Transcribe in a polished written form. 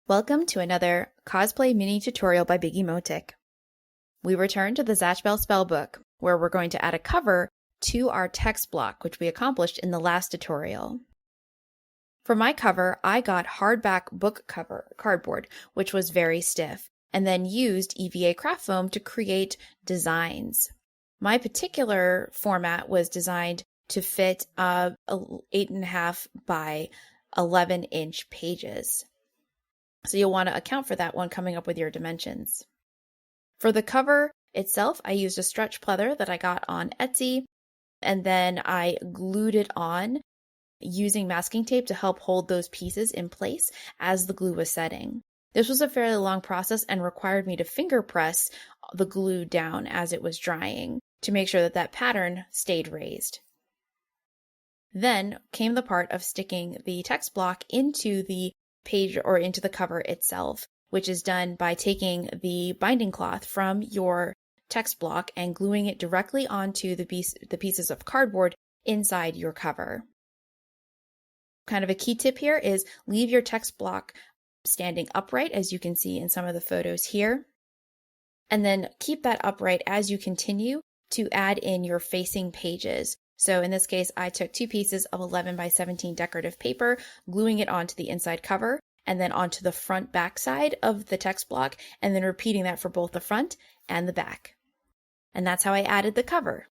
Welcome to another Cosplay mini tutorial by Biggie Motic. We return to the Zatchbell Spellbook, where we're going to add a cover to our text block, which we accomplished in the last tutorial. For my cover, I got hardback book cover cardboard, which was very stiff, and then used EVA craft foam to create designs. My particular format was designed to fit 8.5 by 11-inch pages. So you'll want to account for that when coming up with your dimensions. For the cover itself, I used a stretch pleather that I got on Etsy, and then I glued it on using masking tape to help hold those pieces in place as the glue was setting. This was a fairly long process and required me to finger press the glue down as it was drying to make sure that that pattern stayed raised. Then came the part of sticking the text block into the page or into the cover itself, which is done by taking the binding cloth from your text block and gluing it directly onto the pieces of cardboard inside your cover. Kind of a key tip here is leave your text block standing upright, as you can see in some of the photos here, and then keep that upright as you continue to add in your facing pages. So in this case, I took 2 pieces of 11 by 17 decorative paper, gluing it onto the inside cover and then onto the front back side of the text block, and then repeating that for both the front and the back. And that's how I added the cover.